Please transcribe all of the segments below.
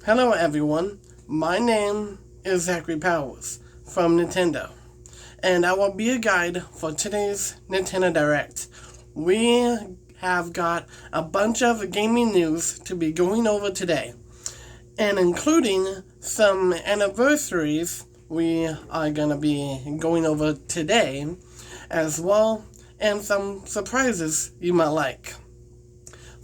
Hello everyone, my name is Zachary Powers from Nintendo, and I will be a guide for today's Nintendo Direct. We have got a bunch of gaming news to be going over today, and including some anniversaries we are going to be going over today as well, and some surprises you might like.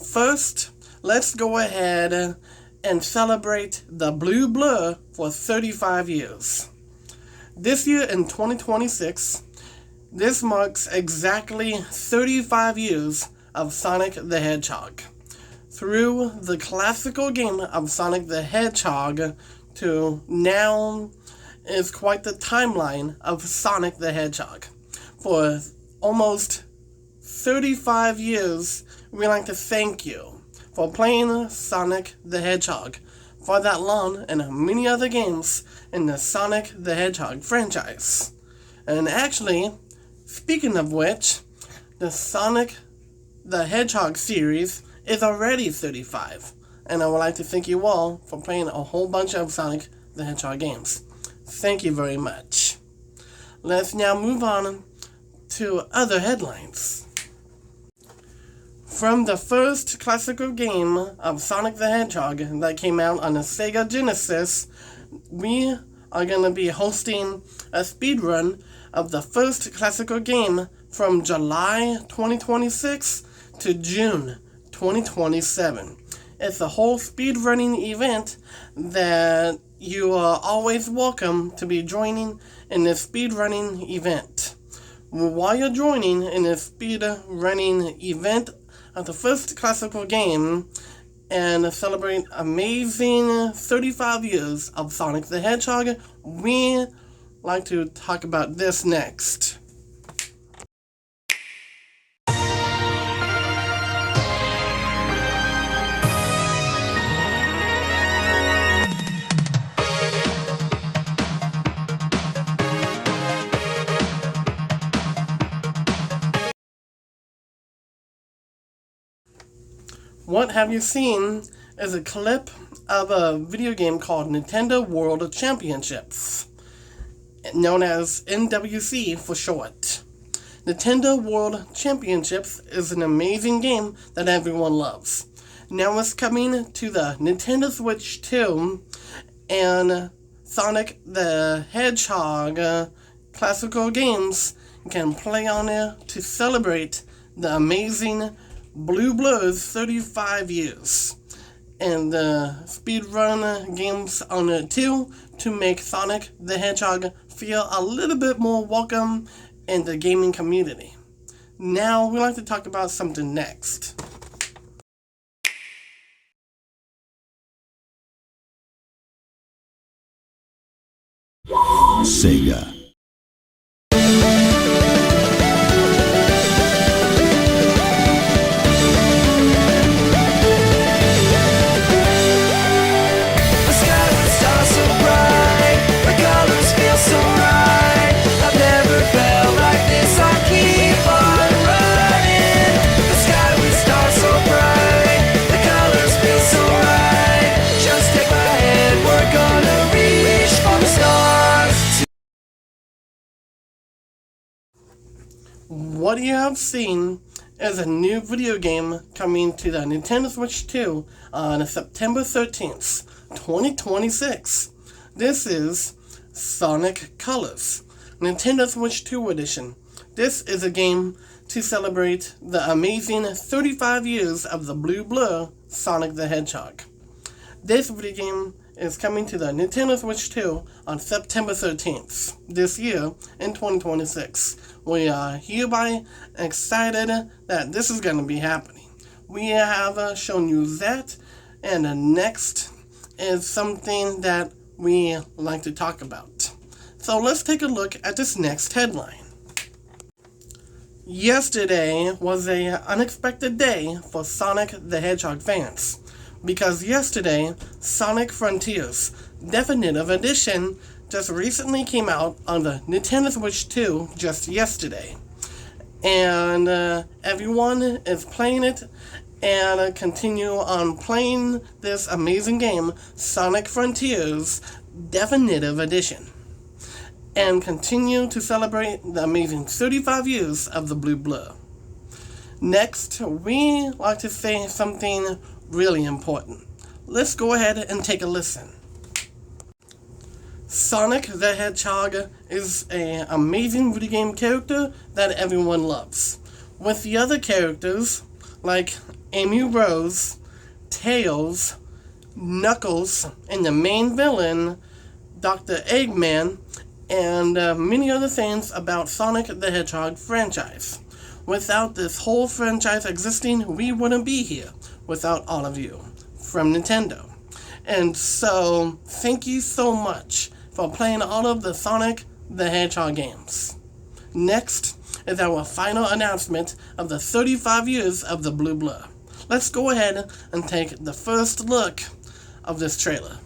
First, let's go ahead and celebrate the Blue Blur for 35 years. This year in 2026, this marks exactly 35 years of Sonic the Hedgehog. Through the classical game of Sonic the Hedgehog to now is quite the timeline of Sonic the Hedgehog. For almost 35 years, we'd like to thank you for playing Sonic the Hedgehog for that long and many other games in the Sonic the Hedgehog franchise. And actually, speaking of which, the Sonic the Hedgehog series is already 35. And I would like to thank you all for playing a whole bunch of Sonic the Hedgehog games. Thank you very much. Let's now move on to other headlines. From the first classical game of Sonic the Hedgehog that came out on the Sega Genesis, we are going to be hosting a speedrun of the first classical game from July 2026 to June 2027. It's a whole speedrunning event that you are always welcome to be joining in this speedrunning event. While you're joining in this speedrunning event of the first classical game and celebrate amazing 35 years of Sonic the Hedgehog, we like to talk about this next. What have you seen is a clip of a video game called Nintendo World Championships, known as NWC for short. Nintendo World Championships is an amazing game that everyone loves. Now it's coming to the Nintendo Switch 2, and Sonic the Hedgehog classical games can play on it to celebrate the amazing Blue Blur's 35 years, and the speedrun games on it too to make Sonic the Hedgehog feel a little bit more welcome in the gaming community. Now we like to talk about something next. Sega. What you have seen is a new video game coming to the Nintendo Switch 2 on September 13th, 2026. This is Sonic Colors, Nintendo Switch 2 edition. This is a game to celebrate the amazing 35 years of the Blue Blur Sonic the Hedgehog. This video game is coming to the Nintendo Switch 2 on September 13th this year in 2026. We are hereby excited that this is going to be happening. We have shown you that, and the next is something that we like to talk about. So let's take a look at this next headline. Yesterday was an unexpected day for Sonic the Hedgehog fans, because yesterday, Sonic Frontiers Definitive Edition just recently came out on the Nintendo Switch 2 just yesterday. And everyone is playing it and continue on playing this amazing game, Sonic Frontiers Definitive Edition, and continue to celebrate the amazing 35 years of the Blue Blur. Next, we like to say something really important. Let's go ahead and take a listen. Sonic the Hedgehog is an amazing video game character that everyone loves. With the other characters, like Amy Rose, Tails, Knuckles, and the main villain, Dr. Eggman, and many other things about Sonic the Hedgehog franchise. Without this whole franchise existing, we wouldn't be here without all of you from Nintendo. And so, thank you so much for playing all of the Sonic the Hedgehog games. Next is our final announcement of the 35 years of the Blue Blur. Let's go ahead and take the first look of this trailer.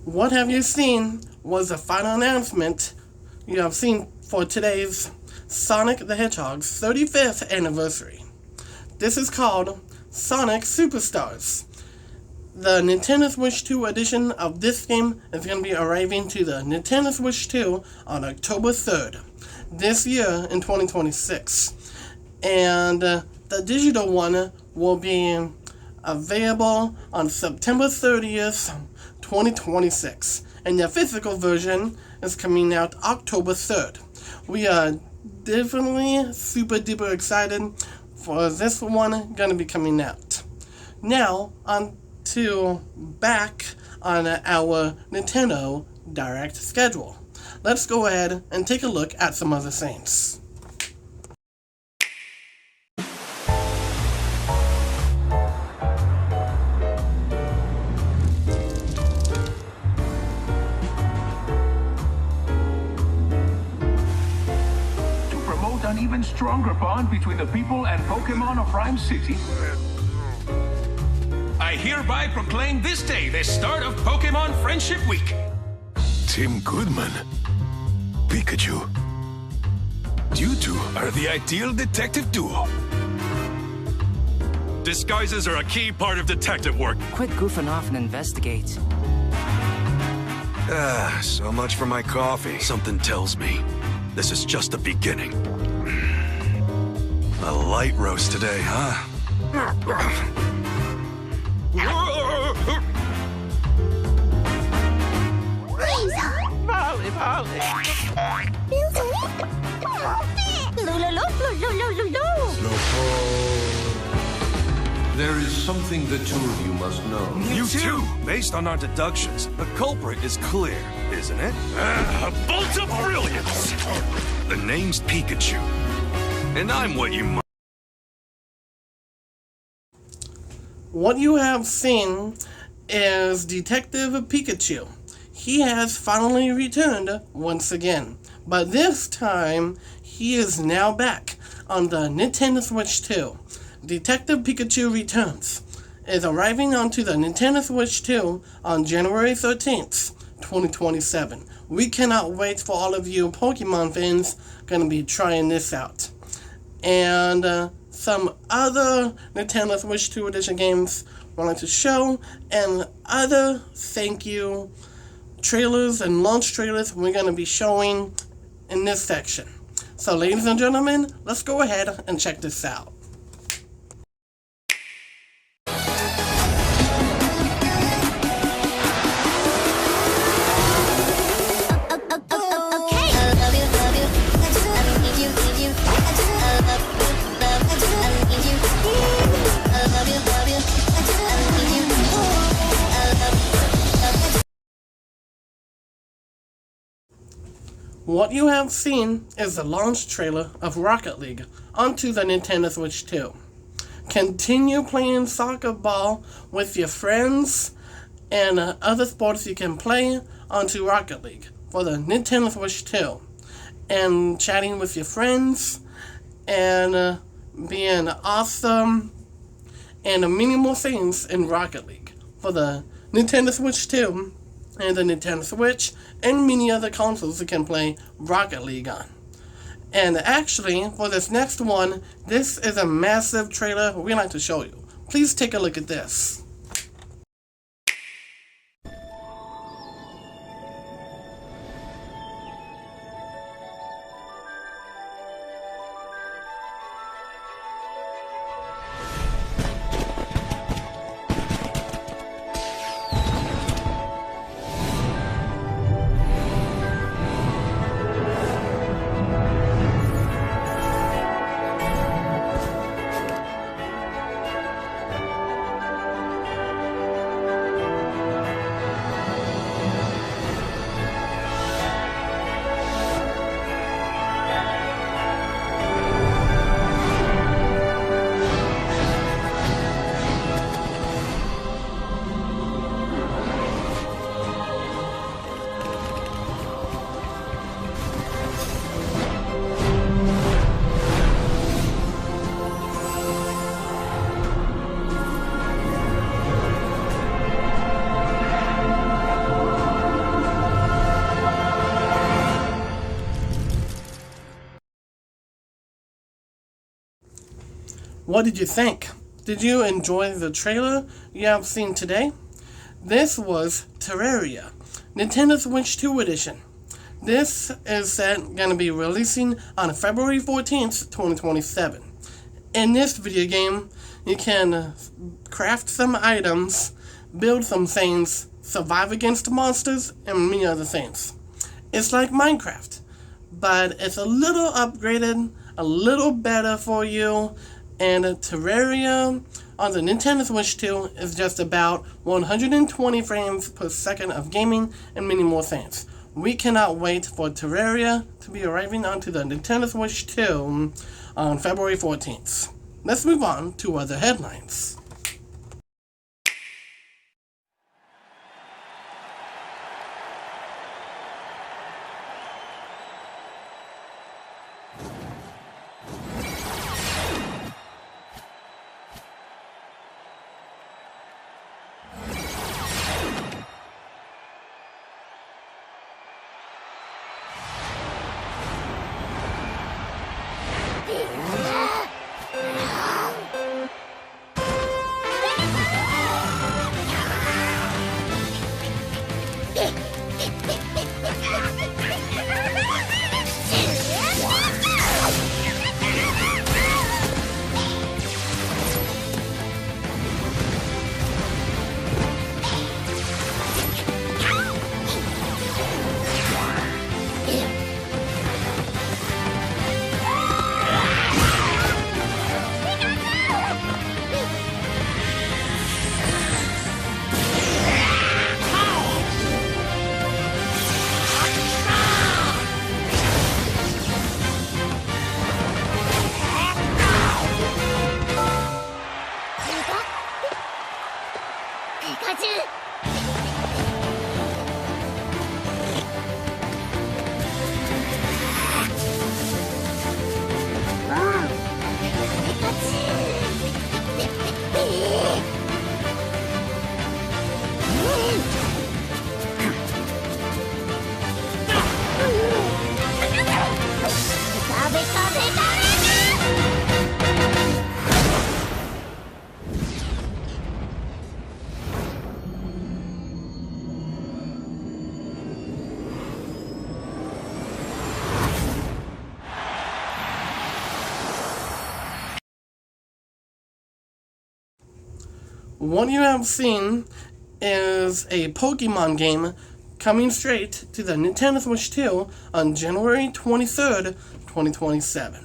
What have you seen was the final announcement you have seen for today's Sonic the Hedgehog's 35th anniversary. This is called Sonic Superstars. The Nintendo Switch 2 edition of this game is going to be arriving to the Nintendo Switch 2 on October 3rd, this year in 2026. And the digital one will be available on September 30th, 2026. And the physical version is coming out October 3rd. We are definitely super duper excited for this one going to be coming out. Now, on to back on our Nintendo Direct schedule. Let's go ahead and take a look at some other things. An even stronger bond between the people and Pokemon of Rhyme City, I hereby proclaim this day the start of Pokemon Friendship Week. Tim Goodman, Pikachu. You two are the ideal detective duo. Disguises are a key part of detective work. Quit goofing off and investigate. So much for my coffee. Something tells me this is just the beginning. A light roast today, huh? There is something the two of you must know. You too! Based on our deductions, the culprit is clear, isn't it? A bolt of brilliance! The name's Pikachu. And I'm what you might... What you have seen is Detective Pikachu. He has finally returned once again. But this time, he is now back on the Nintendo Switch 2. Detective Pikachu Returns is arriving onto the Nintendo Switch 2 on January 13th, 2027. We cannot wait for all of you Pokemon fans gonna be trying this out. And some other Nintendo Switch 2 edition games we'd like to show, and other thank you trailers and launch trailers we're gonna be showing in this section. So ladies and gentlemen, let's go ahead and check this out. What you have seen is the launch trailer of Rocket League onto the Nintendo Switch 2. Continue playing soccer ball with your friends and other sports you can play onto Rocket League for the Nintendo Switch 2. And chatting with your friends and being awesome and many more things in Rocket League for the Nintendo Switch 2 and the Nintendo Switch, and many other consoles you can play Rocket League on. And actually, for this next one, this is a massive trailer we'd like to show you. Please take a look at this. What did you think? Did you enjoy the trailer you have seen today? This was Terraria, Nintendo Switch 2 edition. This is going to be releasing on February 14th, 2027. In this video game, you can craft some items, build some things, survive against monsters, and many other things. It's like Minecraft, but it's a little upgraded, a little better for you. And Terraria on the Nintendo Switch 2 is just about 120 frames per second of gaming and many more things. We cannot wait for Terraria to be arriving onto the Nintendo Switch 2 on February 14th. Let's move on to other headlines. What you have seen is a Pokemon game coming straight to the Nintendo Switch 2 on January 23rd, 2027.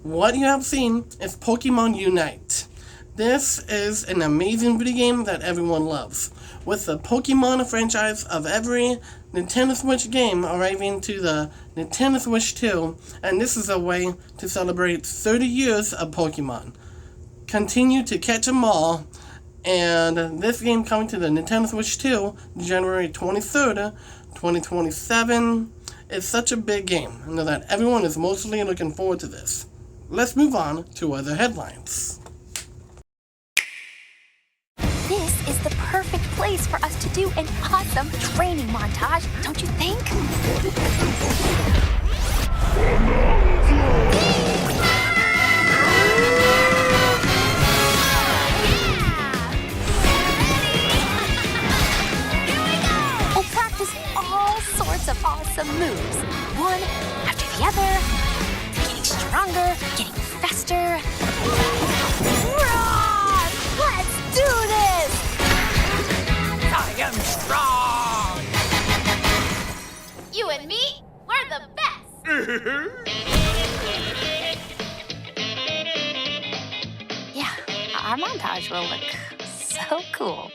What you have seen is Pokemon Unite. This is an amazing video game that everyone loves, with the Pokemon franchise of every Nintendo Switch game arriving to the Nintendo Switch 2, and this is a way to celebrate 30 years of Pokemon. Continue to catch them all, and this game coming to the Nintendo Switch 2, January 23rd, 2027, is such a big game. I know that everyone is mostly looking forward to this. Let's move on to other headlines. This is the perfect place for us to do an awesome training montage, don't you think? We'll practice all sorts of awesome moves, one after the other, getting stronger, getting faster. Roar! Let's do this! I am strong! You and me, we're the best! Yeah, our montage will look so cool.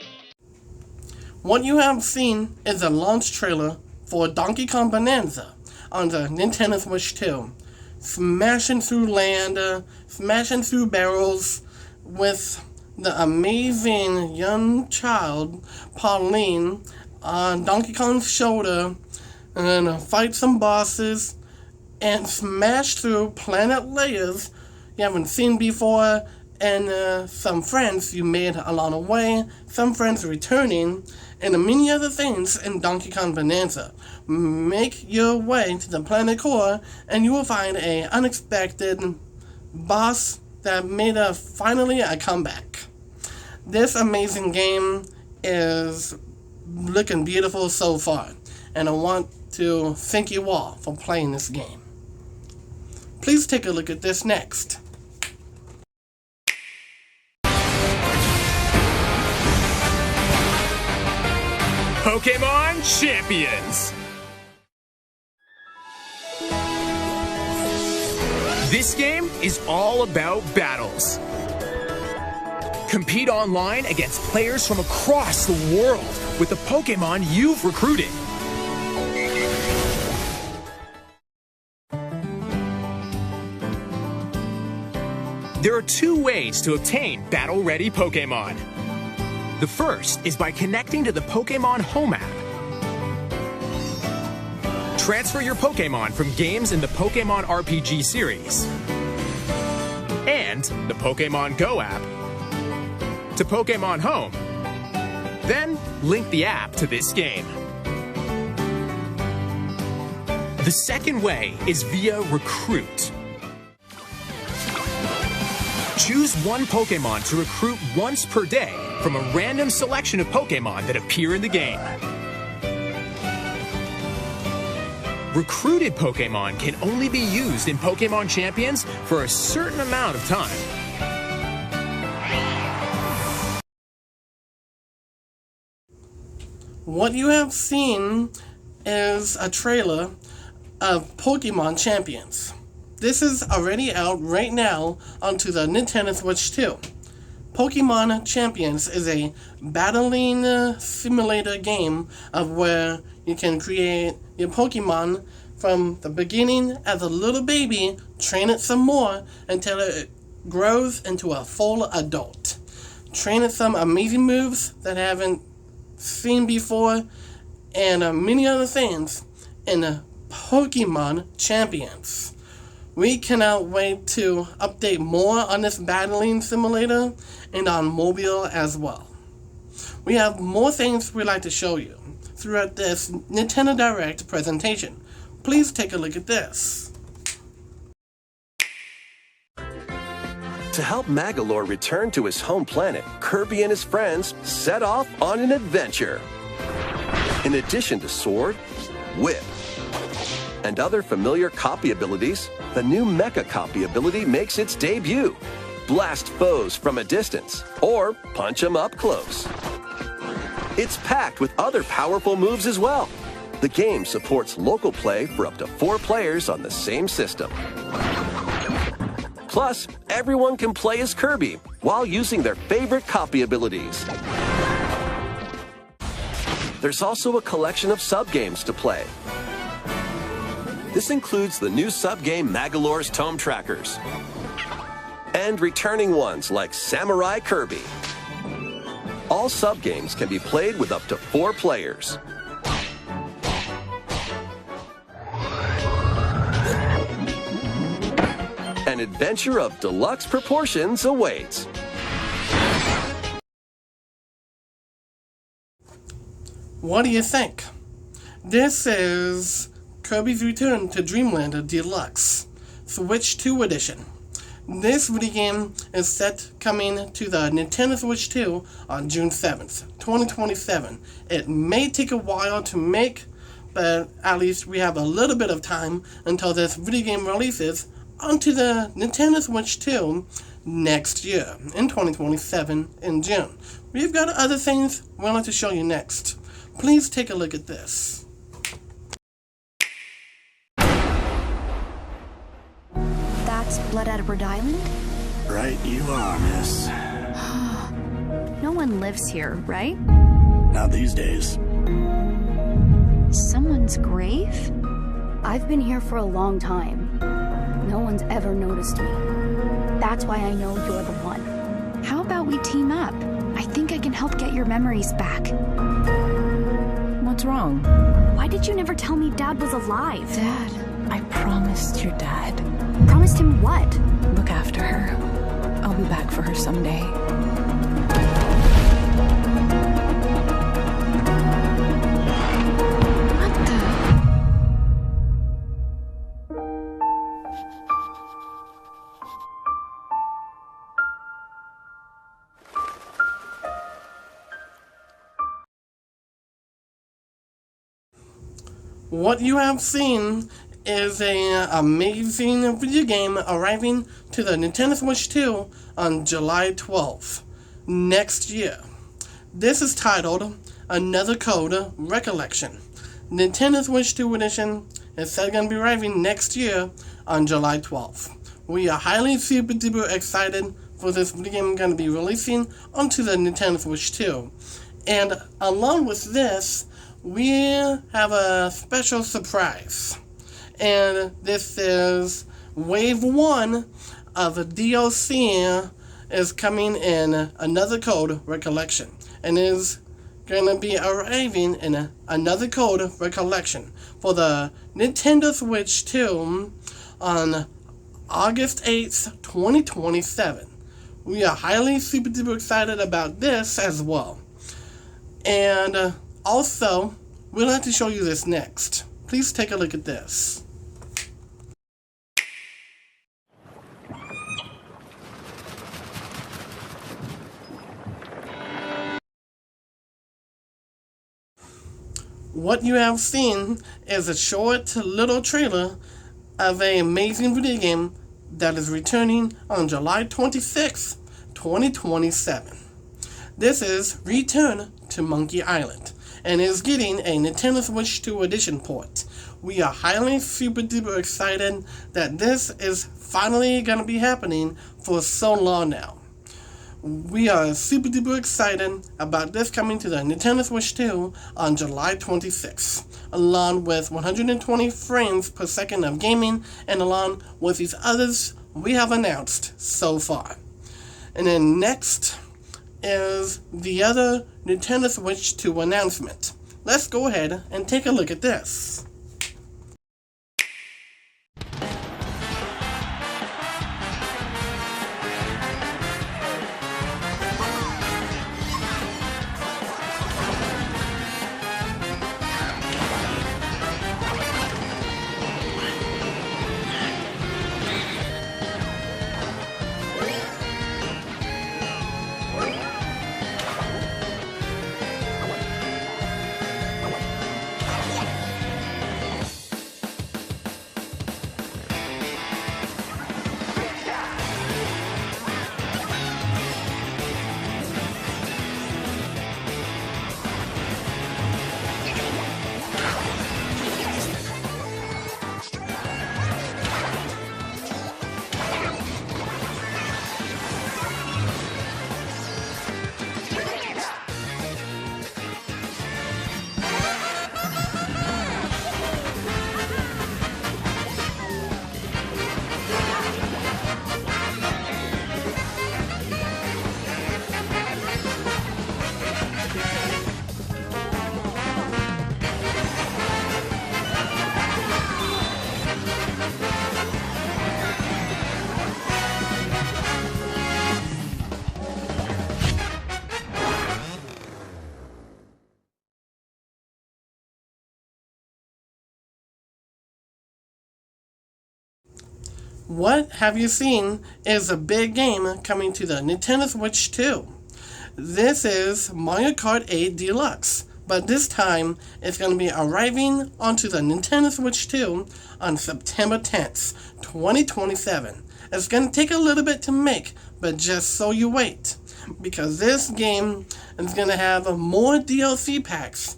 What you have seen is a launch trailer for Donkey Kong Bonanza on the Nintendo Switch 2. Smashing through land, smashing through barrels with the amazing young child, Pauline, on Donkey Kong's shoulder, and fight some bosses, and smash through planet layers you haven't seen before, and some friends you made along the way, some friends returning, and many other things in Donkey Kong Bonanza. Make your way to the planet core, and you will find an unexpected boss that made finally a comeback. This amazing game is looking beautiful so far, and I want to thank you all for playing this game. Please take a look at this next. Pokemon Champions! This game is all about battles. Compete online against players from across the world with the Pokemon you've recruited. There are two ways to obtain battle-ready Pokemon. The first is by connecting to the Pokemon Home app. Transfer your Pokemon from games in the Pokemon RPG series and the Pokemon Go app to Pokemon Home. Then link the app to this game. The second way is via Recruit. Choose one Pokemon to recruit once per day from a random selection of Pokemon that appear in the game. Recruited Pokemon can only be used in Pokemon Champions for a certain amount of time. What you have seen is a trailer of Pokemon Champions. This is already out right now onto the Nintendo Switch 2. Pokemon Champions is a battling simulator game of where you can create your Pokemon from the beginning as a little baby, train it some more until it grows into a full adult. Train it some amazing moves that I haven't seen before, and many other things in Pokemon Champions. We cannot wait to update more on this battling simulator and on mobile as well. We have more things we'd like to show you throughout this Nintendo Direct presentation. Please take a look at this. To help Magolor return to his home planet, Kirby and his friends set off on an adventure. In addition to Sword, Whip, and other familiar copy abilities, the new Mecha Copy ability makes its debut. blast foes from a distance or punch them up close. It's packed with other powerful moves as well. The game supports local play for up to 4 players on the same system. Plus, everyone can play as Kirby while using their favorite copy abilities. There's also a collection of sub-games to play. This includes the new sub-game Magolor's Tome Trackers and returning ones like Samurai Kirby. All sub-games can be played with up to 4 players. An adventure of deluxe proportions awaits. What do you think? This is Kirby's Return to Dreamland Deluxe, Switch 2 Edition. This video game is set coming to the Nintendo Switch 2 on June 7th, 2027. It may take a while to make, but at least we have a little bit of time until this video game releases onto the Nintendo Switch 2 next year, in 2027 in June. We've got other things we'd like to show you next. Please take a look at this. That's Blood Edward Island? Right you are, miss. No one lives here, right? Not these days. Someone's grave? I've been here for a long time. No one's ever noticed me. That's why I know you're the one. How about we team up? I think I can help get your memories back. What's wrong? Why did you never tell me Dad was alive? Dad, I promised your dad. Promised him what? Look after her. I'll be back for her someday. What the? What you have seen is an amazing video game arriving to the Nintendo Switch 2 on July 12th, next year. This is titled Another Code Recollection. Nintendo Switch 2 Edition is said going to be arriving next year on July 12th. We are highly super duper excited for this video game going to be releasing onto the Nintendo Switch 2. And along with this, we have a special surprise. And this is Wave 1 of the DLC is coming in Another Code Recollection. And is going to be arriving in Another Code Recollection for the Nintendo Switch 2 on August 8th, 2027. We are highly super duper excited about this as well. And also, we'd like to show you this next. Please take a look at this. What you have seen is a short little trailer of an amazing video game that is returning on July 26th, 2027. This is Return to Monkey Island and is getting a Nintendo Switch 2 Edition port. We are highly super duper excited that this is finally going to be happening for so long now. We are super duper excited about this coming to the Nintendo Switch 2 on July 26th, along with 120 frames per second of gaming and along with these others we have announced so far. And then next is the other Nintendo Switch 2 announcement. Let's go ahead and take a look at this. What have you seen is a big game coming to the Nintendo Switch 2. This is Mario Kart 8 Deluxe, but this time it's going to be arriving onto the Nintendo Switch 2 on September 10th, 2027. It's going to take a little bit to make, but just so you wait, because this game is going to have more DLC packs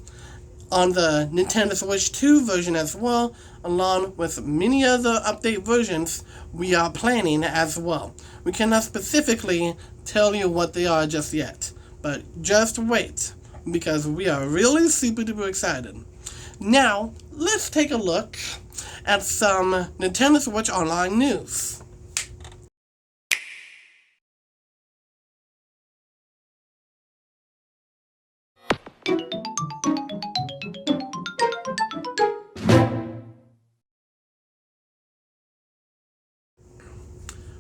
on the Nintendo Switch 2 version as well, along with many other update versions we are planning as well. We cannot specifically tell you what they are just yet, but just wait, because we are really super duper excited. Now, let's take a look at some Nintendo Switch Online news.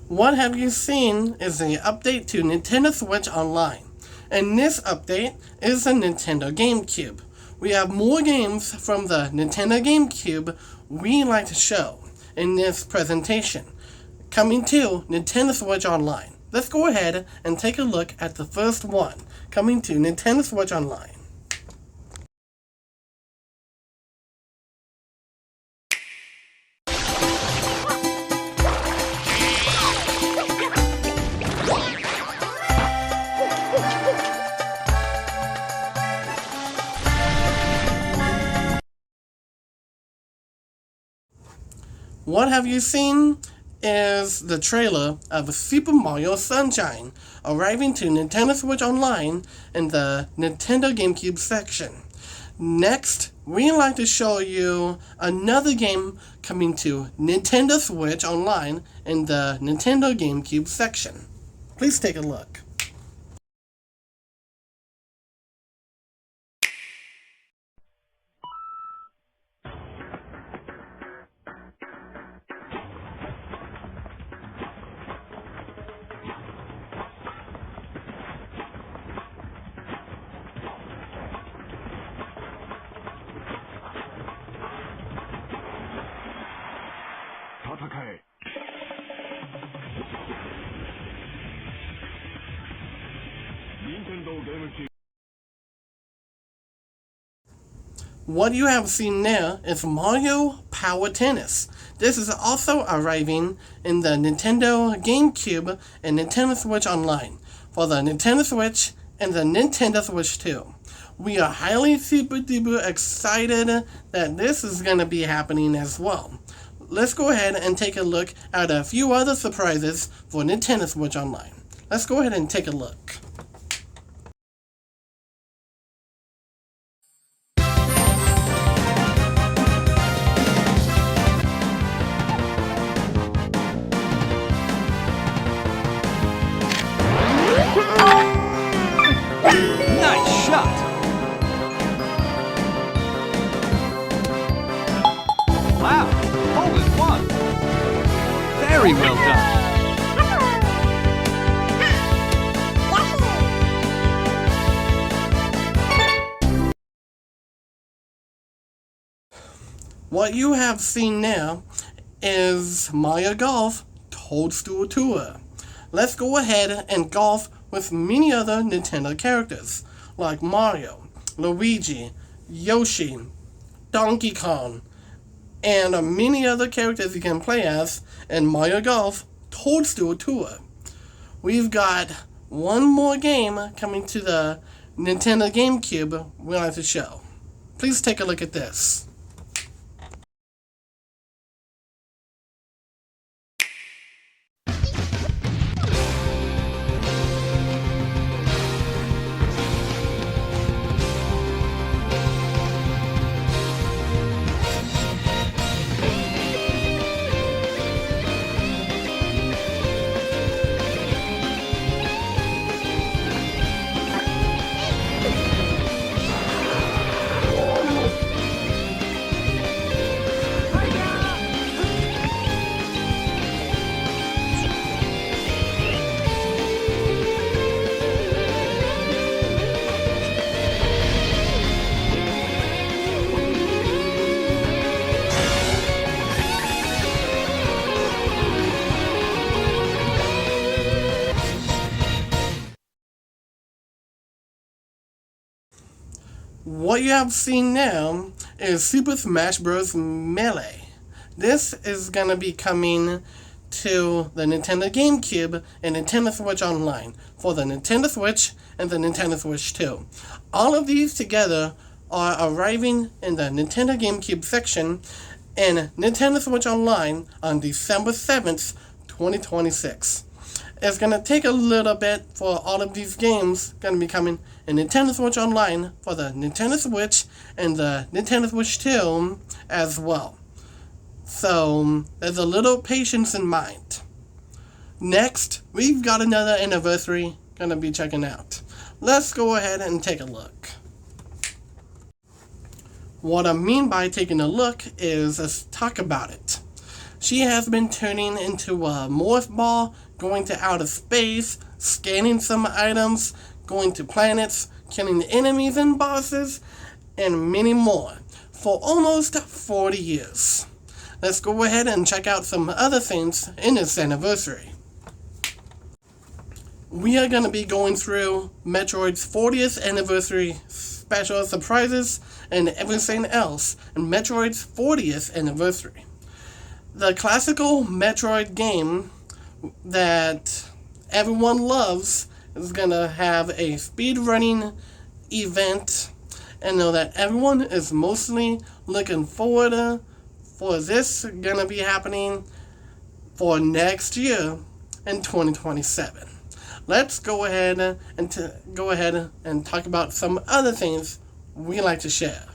What have you seen is the update to Nintendo Switch Online. And this update is the Nintendo GameCube. We have more games from the Nintendo GameCube we like to show in this presentation, coming to Nintendo Switch Online. Let's go ahead and take a look at the first one, coming to Nintendo Switch Online. What have you seen is the trailer of Super Mario Sunshine arriving to Nintendo Switch Online in the Nintendo GameCube section. Next, we'd like to show you another game coming to Nintendo Switch Online in the Nintendo GameCube section. Please take a look. What you have seen there is Mario Power Tennis. This is also arriving in the Nintendo GameCube and Nintendo Switch Online for the Nintendo Switch and the Nintendo Switch 2. We are highly super duper excited that this is going to be happening as well. Let's go ahead and take a look at a few other surprises for Nintendo Switch Online. Let's go ahead and take a look. Nice shot! Wow, hole in one! Very well done! What you have seen now is Mario Golf Toadstool Tour. Let's go ahead and golf with many other Nintendo characters, like Mario, Luigi, Yoshi, Donkey Kong, and many other characters you can play as in Mario Golf Toadstool Tour. We've got one more game coming to the Nintendo GameCube we like to show. Please take a look at this. What you have seen now is Super Smash Bros. Melee. This is going to be coming to the Nintendo GameCube and Nintendo Switch Online for the Nintendo Switch and the Nintendo Switch 2. All of these together are arriving in the Nintendo GameCube section and Nintendo Switch Online on December 7th, 2026. It's going to take a little bit for all of these games going to be coming in Nintendo Switch Online for the Nintendo Switch and the Nintendo Switch 2 as well. So, there's a little patience in mind. Next, we've got another anniversary going to be checking out. Let's go ahead and take a look. What I mean by taking a look is let's talk about it. She has been turning into a morph ball, going to outer space, scanning some items, going to planets, killing enemies and bosses, and many more for almost 40 years. Let's go ahead and check out some other things in this anniversary. We are going to be going through Metroid's 40th anniversary special surprises and everything else in Metroid's 40th anniversary. The classical Metroid game that everyone loves is going to have a speedrunning event, and know that everyone is mostly looking forward for this going to be happening for next year in 2027. Let's go ahead and talk about some other things we like to share.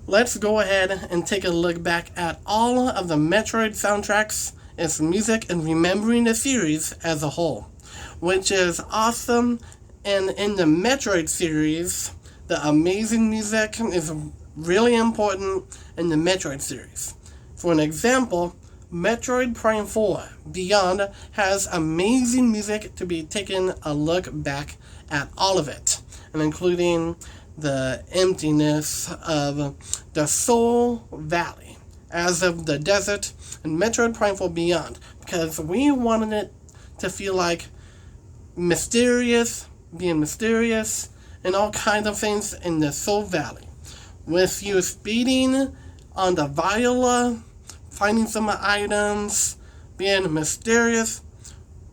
Let's go ahead and take a look back at all of the Metroid soundtracks, its music, and remembering the series as a whole, which is awesome. And in the Metroid series, the amazing music is really important in the Metroid series. For an example, Metroid Prime 4 Beyond has amazing music to be taking a look back at all of it, and including the emptiness of the Soul Valley, as of the desert, and Metroid Prime 4 Beyond, because we wanted it to feel like being mysterious, and all kinds of things in the Soul Valley. With you speeding on the Viola, finding some items, being mysterious,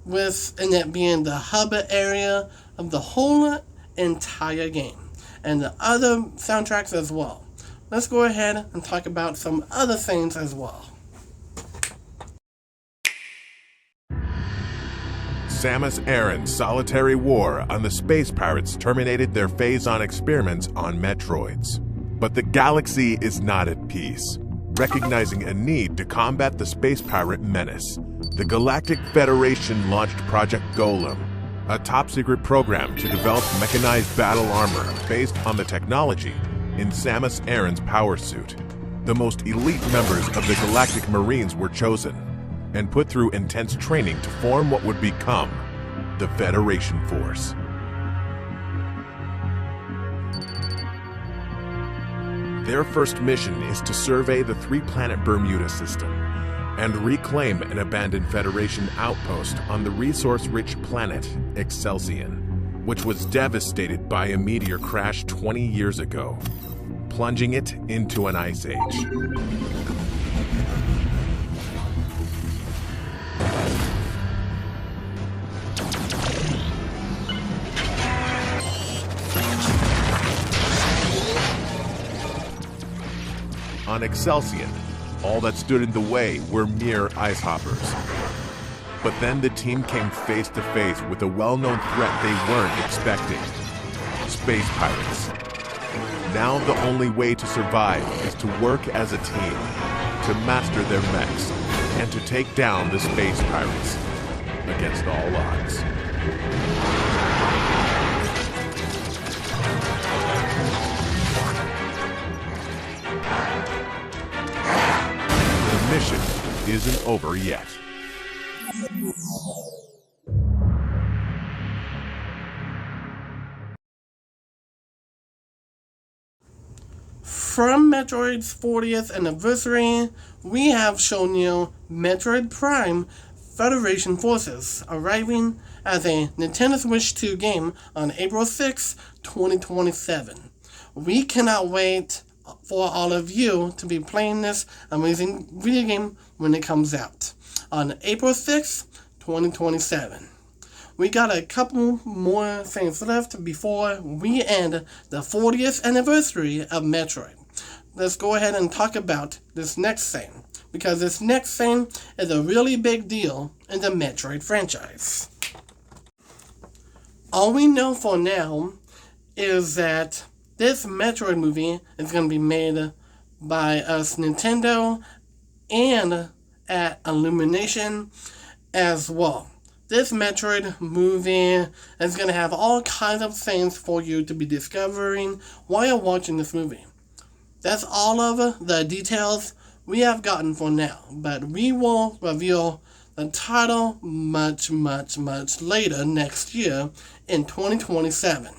and it being the hub area of the whole entire game, and the other soundtracks as well. Let's go ahead and talk about some other things as well. Samus Aran's solitary war on the Space Pirates terminated their phase-on experiments on Metroids. But the galaxy is not at peace. Recognizing a need to combat the Space Pirate menace, the Galactic Federation launched Project Golem, a top-secret program to develop mechanized battle armor based on the technology in Samus Aran's power suit. The most elite members of the Galactic Marines were chosen and put through intense training to form what would become the Federation Force. Their first mission is to survey the three-planet Bermuda system and reclaim an abandoned Federation outpost on the resource-rich planet Excelsior, which was devastated by a meteor crash 20 years ago, plunging it into an ice age. On Excelsior, all that stood in the way were mere ice hoppers. But then the team came face to face with a well-known threat they weren't expecting: space pirates. Now the only way to survive is to work as a team, to master their mechs, and to take down the space pirates against all odds. The mission isn't over yet. From Metroid's 40th anniversary, we have shown you Metroid Prime Federation Forces arriving as a Nintendo Switch 2 game on April 6, 2027. We cannot wait for all of you to be playing this amazing video game when it comes out on April 6, 2027. We got a couple more things left before we end the 40th anniversary of Metroid. Let's go ahead and talk about this next thing, because this next thing is a really big deal in the Metroid franchise. All we know for now is that this Metroid movie is going to be made by us Nintendo and at Illumination as well. This Metroid movie is going to have all kinds of things for you to be discovering while you're watching this movie. That's all of the details we have gotten for now, but we will reveal the title much later next year in 2027.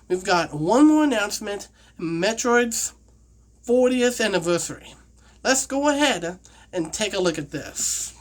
We've got one more announcement, Metroid's 40th anniversary. Let's go ahead and take a look at this.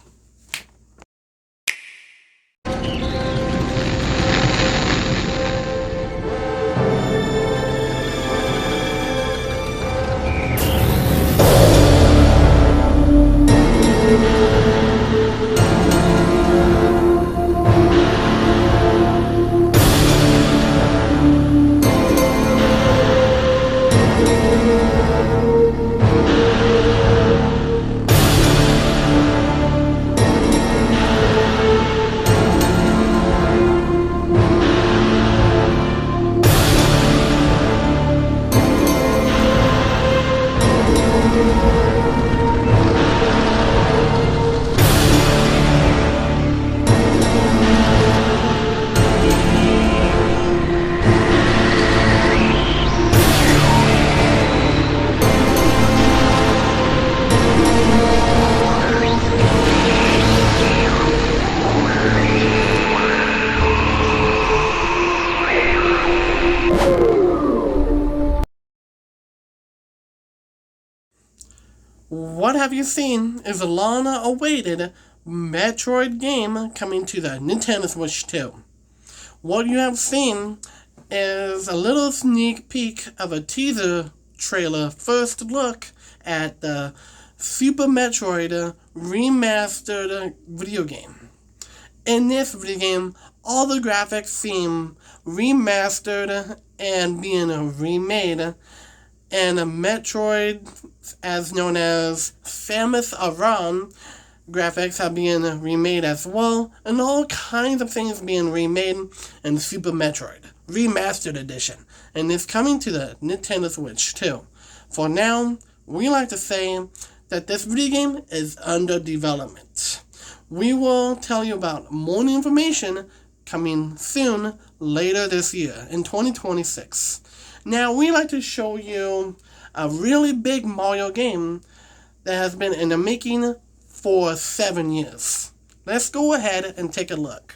What have you seen is a long-awaited Metroid game coming to the Nintendo Switch 2. What you have seen is a little sneak peek of a teaser trailer first look at the Super Metroid remastered video game. In this video game, all the graphics seem remastered and being remade, and Metroid, as known as Samus Aran, graphics are being remade as well, and all kinds of things being remade in Super Metroid Remastered Edition, and it's coming to the Nintendo Switch too. For now, we like to say that this video game is under development. We will tell you about more information coming soon later this year in 2026. Now, we like to show you a really big Mario game that has been in the making for 7 years. Let's go ahead and take a look.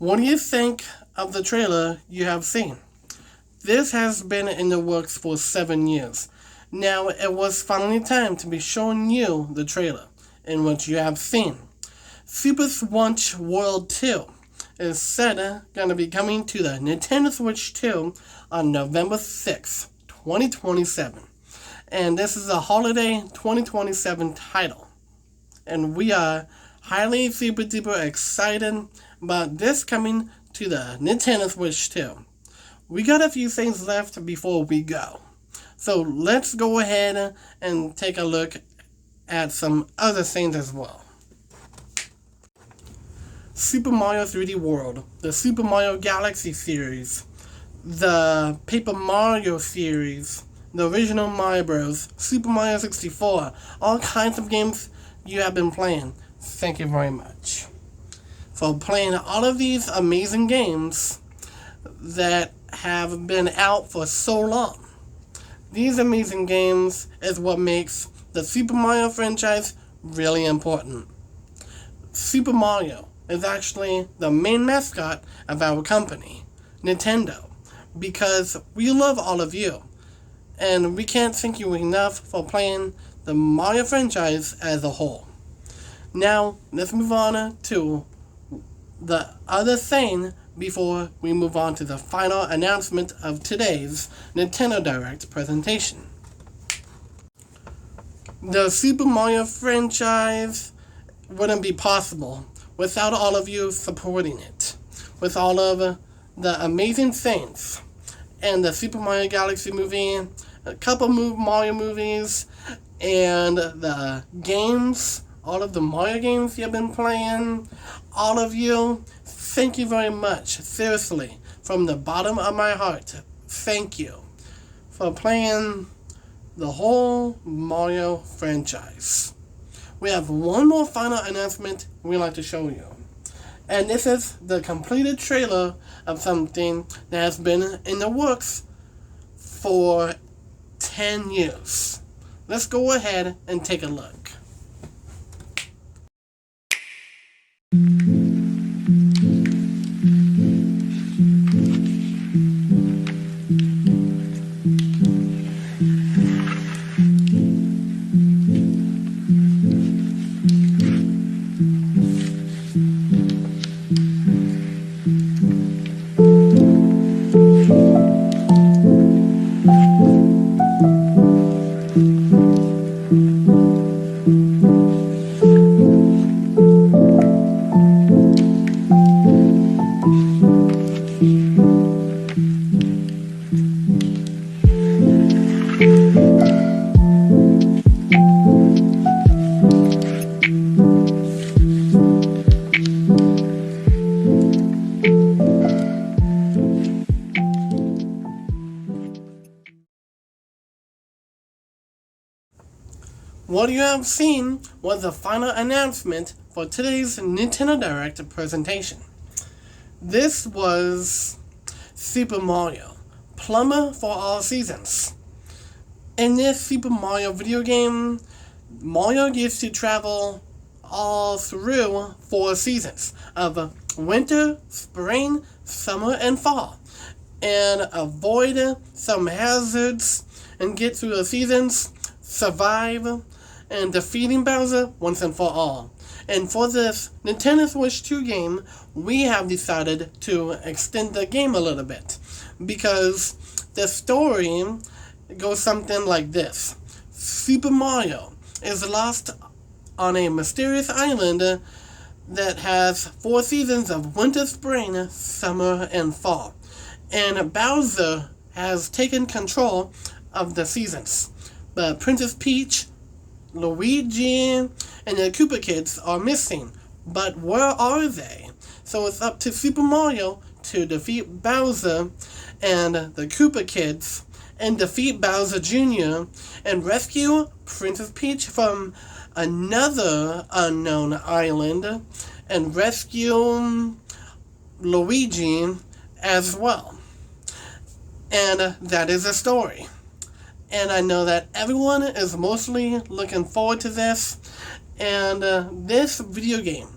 What do you think of the trailer you have seen? This has been in the works for 7 years. Now it was finally time to be showing you the trailer in which you have seen. Super Smash World 2 is said going to be coming to the Nintendo Switch 2 on November 6th, 2027. And this is a holiday 2027 title. And we are highly super duper excited about this coming to the Nintendo Switch 2. We got a few things left before we go. So let's go ahead and take a look at some other things as well. Super Mario 3D World, the Super Mario Galaxy series, the Paper Mario series, the original Mario Bros, Super Mario 64, all kinds of games you have been playing. Thank you very much for playing all of these amazing games that have been out for so long. These amazing games is what makes the Super Mario franchise really important. Super Mario is actually the main mascot of our company, Nintendo, because we love all of you, and we can't thank you enough for playing the Mario franchise as a whole. Now, let's move on to the other thing before we move on to the final announcement of today's Nintendo Direct presentation. The Super Mario franchise wouldn't be possible without all of you supporting it, with all of the amazing things, and the Super Mario Galaxy movie, a couple Mario movies, and the games, all of the Mario games you've been playing, all of you, thank you very much, seriously, from the bottom of my heart, thank you for playing the whole Mario franchise. We have one more final announcement we'd like to show you. And this is the completed trailer of something that has been in the works for 10 years. Let's go ahead and take a look. What you have seen was the final announcement for today's Nintendo Direct presentation. This was Super Mario, Plumber for All Seasons. In this Super Mario video game, Mario gets to travel all through 4 seasons of winter, spring, summer, and fall, and avoid some hazards and get through the seasons, survive, and defeating Bowser once and for all. And for this Nintendo Switch 2 game, we have decided to extend the game a little bit, because the story goes something like this. Super Mario is lost on a mysterious island that has 4 seasons of winter, spring, summer, and fall. And Bowser has taken control of the seasons. But Princess Peach, Luigi, and the Koopa Kids are missing. But where are they? So it's up to Super Mario to defeat Bowser and the Koopa Kids, and defeat Bowser Jr., and rescue Princess Peach from another unknown island, and rescue Luigi as well. And that is the story. And I know that everyone is mostly looking forward to this. And this video game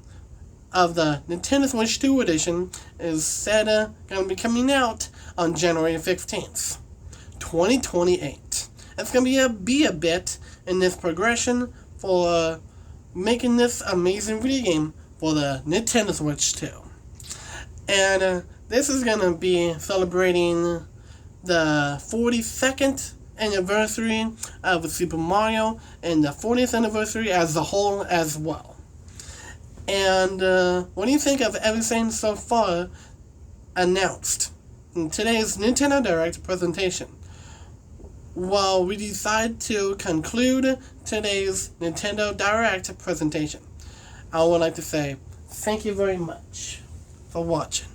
of the Nintendo Switch 2 edition is said going to be coming out on January 15th, 2028. It's going to be a bit in this progression for making this amazing video game for the Nintendo Switch 2. And this is going to be celebrating the 42nd anniversary of Super Mario and the 40th anniversary as a whole as well. And what do you think of everything so far announced in today's Nintendo Direct presentation? Well, we decided to conclude today's Nintendo Direct presentation. I would like to say thank you very much for watching.